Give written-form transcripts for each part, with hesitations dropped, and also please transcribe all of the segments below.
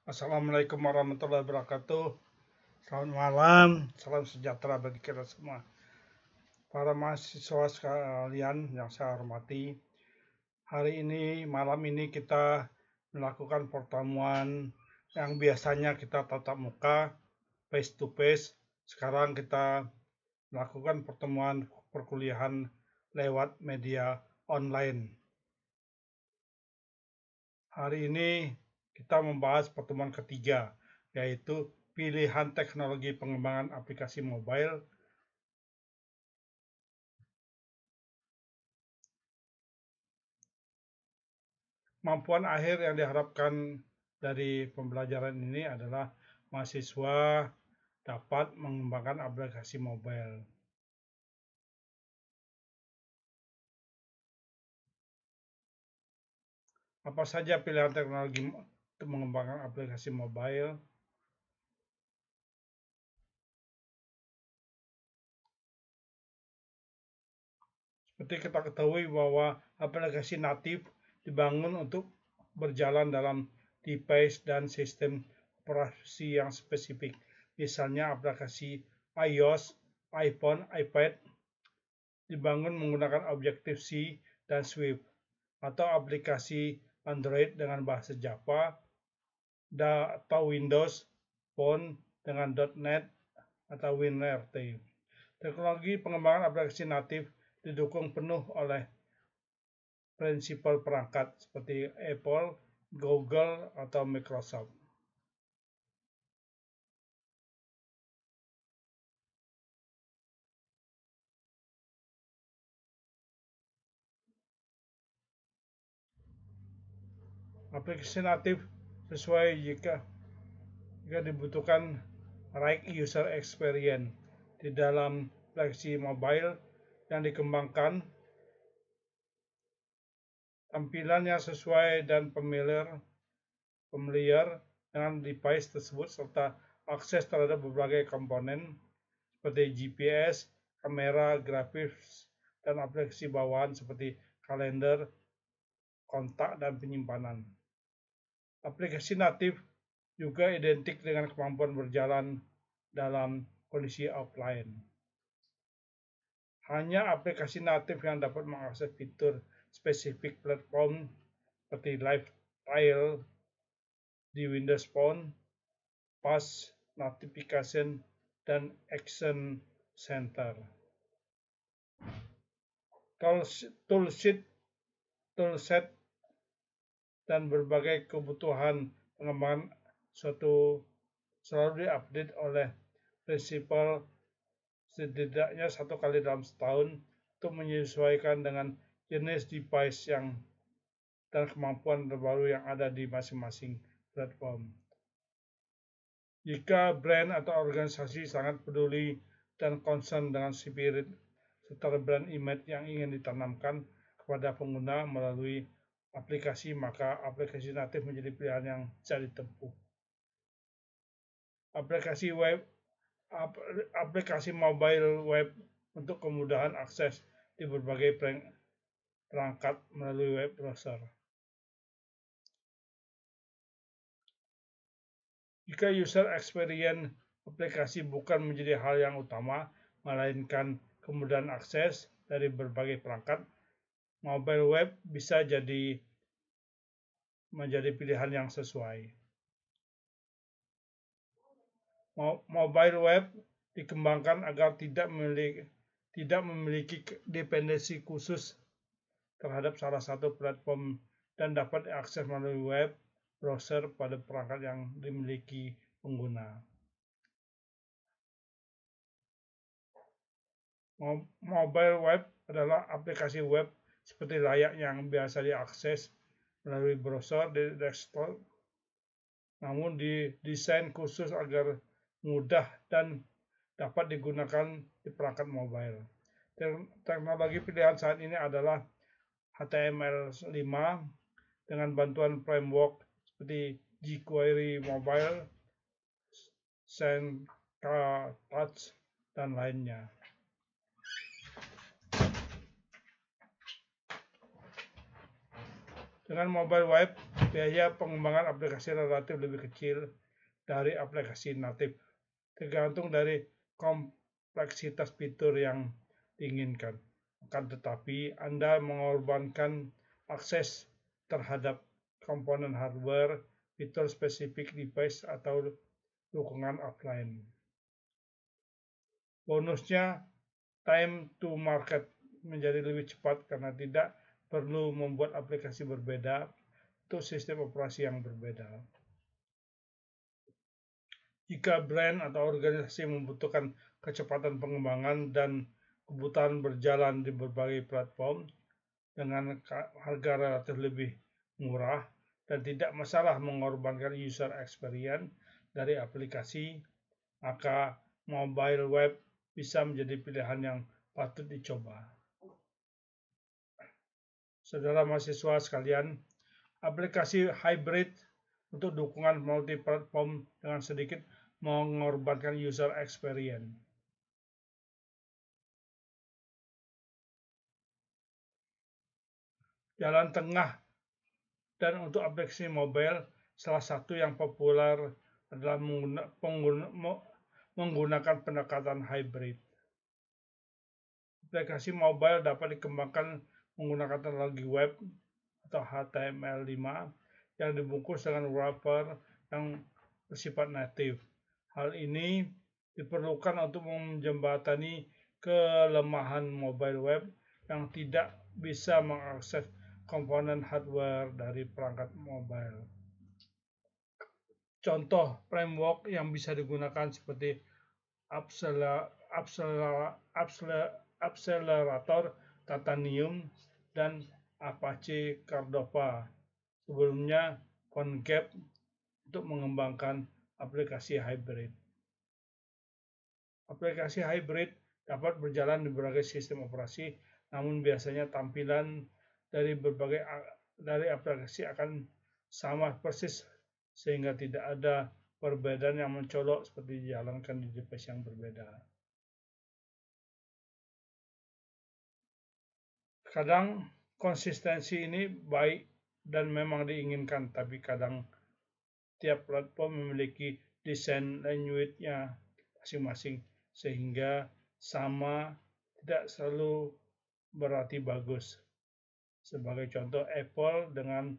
Assalamualaikum warahmatullahi wabarakatuh. Selamat malam, salam sejahtera bagi kita semua. Para mahasiswa sekalian yang saya hormati, malam ini kita melakukan pertemuan yang biasanya kita tatap muka, face to face. Sekarang kita melakukan pertemuan perkuliahan lewat media online. Hari ini kita membahas pertemuan ketiga, yaitu pilihan teknologi pengembangan aplikasi mobile. Kemampuan akhir yang diharapkan dari pembelajaran ini adalah mahasiswa dapat mengembangkan aplikasi mobile. Apa saja pilihan teknologi untuk mengembangkan aplikasi mobile? Seperti kita ketahui bahwa aplikasi natif dibangun untuk berjalan dalam device dan sistem operasi yang spesifik. Misalnya aplikasi iOS, iPhone, iPad dibangun menggunakan Objective-C dan Swift, atau aplikasi Android dengan bahasa Java atau Windows Phone dengan .NET atau WinRT. Teknologi pengembangan aplikasi natif didukung penuh oleh prinsipal perangkat seperti Apple, Google, atau Microsoft. Aplikasi natif sesuai jika dibutuhkan right user experience di dalam aplikasi mobile yang dikembangkan. Tampilan yang sesuai dan familiar dengan device tersebut serta akses terhadap berbagai komponen seperti GPS, kamera, grafis, dan aplikasi bawahan seperti kalender, kontak, dan penyimpanan. Aplikasi natif juga identik dengan kemampuan berjalan dalam kondisi offline. Hanya aplikasi natif yang dapat mengakses fitur spesifik platform seperti Live Tile di Windows Phone, Push Notification, dan Action Center. Toolset dan berbagai kebutuhan pengembangan selalu diupdate oleh prinsipal setidaknya 1 kali dalam setahun untuk menyesuaikan dengan jenis device dan kemampuan terbaru yang ada di masing-masing platform. Jika brand atau organisasi sangat peduli dan concern dengan spirit serta brand image yang ingin ditanamkan kepada pengguna melalui aplikasi, maka aplikasi natif menjadi pilihan yang bisa ditempuh. Aplikasi mobile web untuk kemudahan akses di berbagai perangkat melalui web browser. Jika user experience aplikasi bukan menjadi hal yang utama, melainkan kemudahan akses dari berbagai perangkat, mobile web bisa menjadi pilihan yang sesuai. Mobile web dikembangkan agar tidak memiliki dependensi khusus terhadap salah satu platform dan dapat diakses melalui web browser pada perangkat yang dimiliki pengguna. Mobile web adalah aplikasi web seperti layaknya yang biasa diakses melalui browser di desktop, namun didesain khusus agar mudah dan dapat digunakan di perangkat mobile. Teknologi pilihan saat ini adalah HTML5 dengan bantuan framework seperti jQuery Mobile, SendKTouch, dan lainnya. Dengan mobile web, biaya pengembangan aplikasi relatif lebih kecil dari aplikasi natif, tergantung dari kompleksitas fitur yang diinginkan. Akan tetapi, Anda mengorbankan akses terhadap komponen hardware, fitur spesifik device, atau dukungan offline. Bonusnya, time to market menjadi lebih cepat karena tidak perlu membuat aplikasi berbeda untuk sistem operasi yang berbeda. Jika brand atau organisasi membutuhkan kecepatan pengembangan dan kebutuhan berjalan di berbagai platform dengan harga relatif lebih murah dan tidak masalah mengorbankan user experience dari aplikasi, maka mobile web bisa menjadi pilihan yang patut dicoba. Saudara mahasiswa sekalian, aplikasi hybrid untuk dukungan multi-platform dengan sedikit mengorbankan user experience. Jalan tengah dan untuk aplikasi mobile, salah satu yang populer adalah menggunakan pendekatan hybrid. Aplikasi mobile dapat dikembangkan menggunakan teknologi web atau HTML5 yang dibungkus dengan wrapper yang bersifat native. Hal ini diperlukan untuk menjembatani kelemahan mobile web yang tidak bisa mengakses komponen hardware dari perangkat mobile. Contoh framework yang bisa digunakan seperti Accelerator, Titanium, dan Apache Cordova. Sebelumnya PhoneGap untuk mengembangkan aplikasi hybrid. Aplikasi hybrid dapat berjalan di berbagai sistem operasi, namun biasanya tampilan dari aplikasi akan sama persis sehingga tidak ada perbedaan yang mencolok seperti dijalankan di device yang berbeda. Kadang konsistensi ini baik dan memang diinginkan, tapi kadang tiap platform memiliki desain language-nya masing-masing, sehingga sama tidak selalu berarti bagus. Sebagai contoh, Apple dengan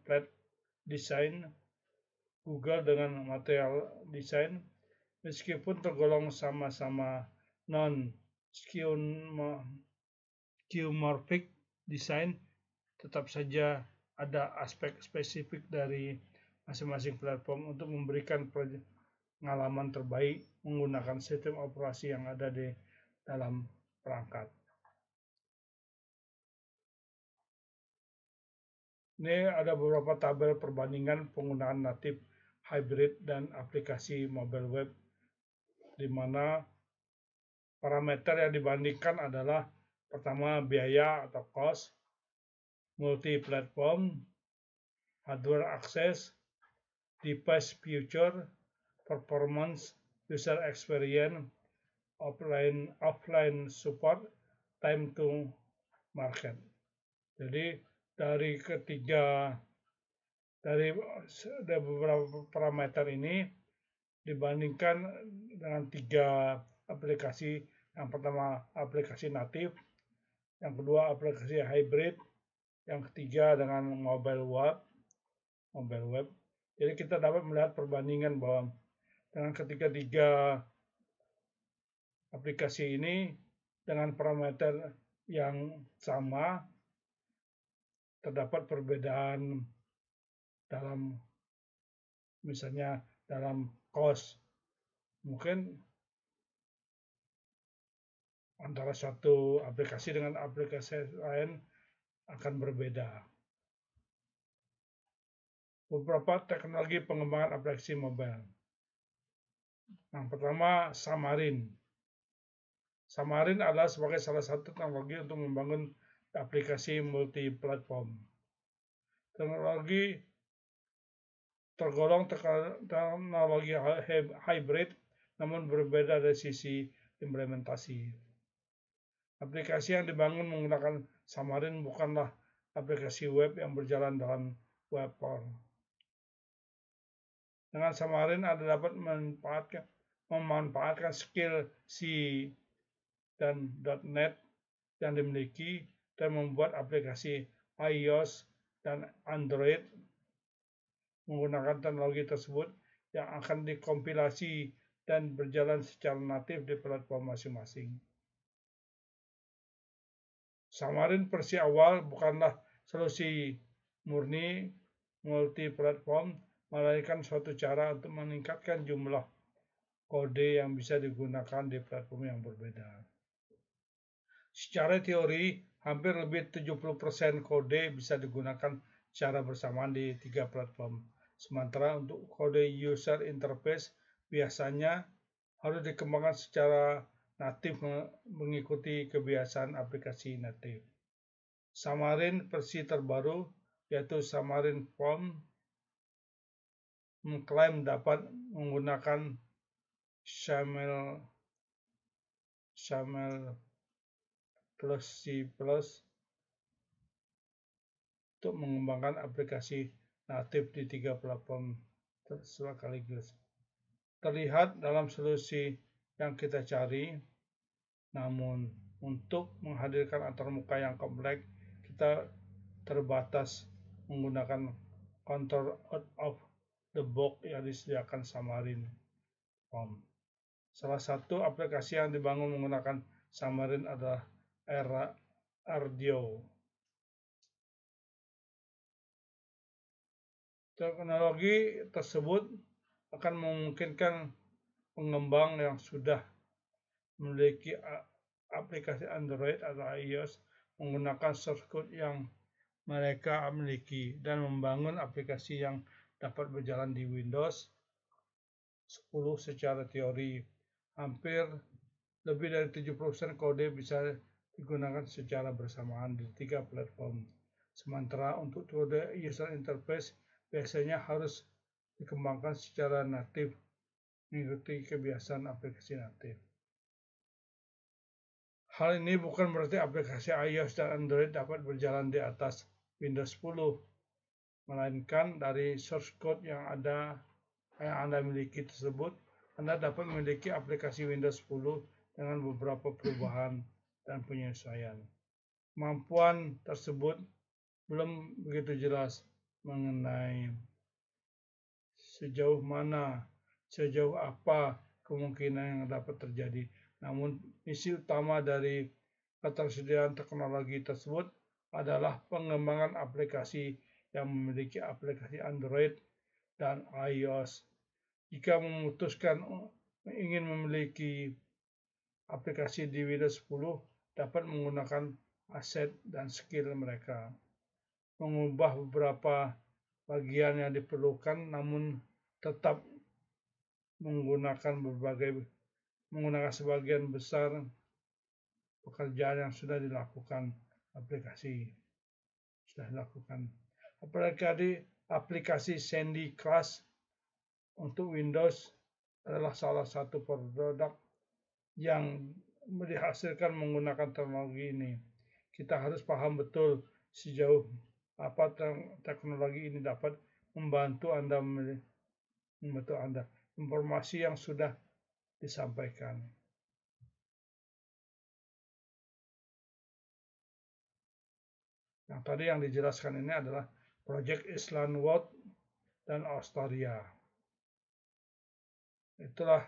flat design, Google dengan material design, meskipun tergolong sama-sama non-skeuomorphic design, tetap saja ada aspek spesifik dari masing-masing platform untuk memberikan pengalaman terbaik menggunakan sistem operasi yang ada di dalam perangkat. Ini ada beberapa tabel perbandingan penggunaan natif, hybrid, dan aplikasi mobile web, di mana parameter yang dibandingkan adalah pertama biaya atau cost, multi-platform, hardware access, device feature, performance, user experience, offline support, time to market. Jadi dari beberapa parameter ini dibandingkan dengan 3 aplikasi. Yang pertama aplikasi natif, yang kedua aplikasi hybrid, yang ketiga dengan mobile web. Jadi kita dapat melihat perbandingan bahwa dengan ketiga aplikasi ini dengan parameter yang sama, terdapat perbedaan dalam misalnya dalam cost. Mungkin antara suatu aplikasi dengan aplikasi lain akan berbeda. Beberapa teknologi pengembangan aplikasi mobile. Yang pertama, Xamarin. Xamarin adalah sebagai salah satu teknologi untuk membangun aplikasi multi-platform. Teknologi tergolong teknologi hybrid, namun berbeda dari sisi implementasi. Aplikasi yang dibangun menggunakan Xamarin bukanlah aplikasi web yang berjalan dalam web form. Dengan Xamarin Anda dapat memanfaatkan skill C dan .NET yang dimiliki dan membuat aplikasi iOS dan Android menggunakan teknologi tersebut yang akan dikompilasi dan berjalan secara natif di platform masing-masing. Xamarin versi awal bukanlah solusi murni multi-platform, melainkan suatu cara untuk meningkatkan jumlah kode yang bisa digunakan di platform yang berbeda. Secara teori, hampir lebih 70% kode bisa digunakan secara bersamaan di 3 platform. Sementara untuk kode user interface biasanya harus dikembangkan secara natif mengikuti kebiasaan aplikasi natif. Xamarin versi terbaru, yaitu Xamarin Form, mengklaim dapat menggunakan XAML plus C+ untuk mengembangkan aplikasi natif di 3 platform sekaligus. Terlihat dalam solusi yang kita cari, namun untuk menghadirkan antarmuka yang kompleks, kita terbatas menggunakan control out of the box yang disediakan Xamarin Form. Salah satu aplikasi yang dibangun menggunakan Xamarin adalah Ardio. Teknologi tersebut akan memungkinkan pengembang yang sudah memiliki aplikasi Android atau iOS menggunakan source code yang mereka miliki dan membangun aplikasi yang dapat berjalan di Windows 10 secara teori. Hampir lebih dari 70% kode bisa digunakan secara bersamaan di 3 platform. Sementara untuk kode user interface biasanya harus dikembangkan secara natif mengikuti kebiasaan aplikasi natif. Hal ini bukan berarti aplikasi iOS dan Android dapat berjalan di atas Windows 10, melainkan dari source code yang Anda miliki tersebut, Anda dapat memiliki aplikasi Windows 10 dengan beberapa perubahan dan penyesuaian. Kemampuan tersebut belum begitu jelas mengenai sejauh apa kemungkinan yang dapat terjadi. Namun, misi utama dari ketersediaan teknologi tersebut adalah pengembangan aplikasi yang memiliki aplikasi Android dan iOS. Jika memutuskan ingin memiliki aplikasi di Windows 10, dapat menggunakan aset dan skill mereka. Mengubah beberapa bagian yang diperlukan, namun tetap menggunakan sebagian besar pekerjaan yang sudah dilakukan aplikasi Sandy Class untuk Windows adalah salah satu produk yang dihasilkan menggunakan teknologi ini. Kita harus paham betul sejauh apa teknologi ini dapat membantu Anda. Informasi yang sudah disampaikan. Yang tadi yang dijelaskan ini adalah Project Islandwold dan Australia. Itulah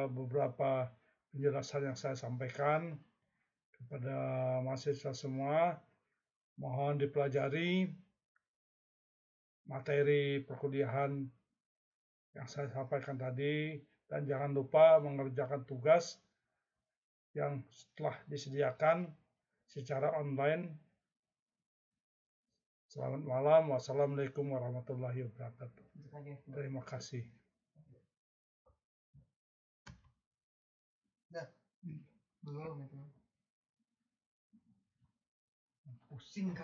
beberapa penjelasan yang saya sampaikan kepada mahasiswa semua. Mohon dipelajari materi perkuliahan yang saya sampaikan tadi dan jangan lupa mengerjakan tugas yang telah disediakan secara online. Selamat malam. Wassalamualaikum warahmatullahi wabarakatuh. Terima kasih. Belum itu. Pusing.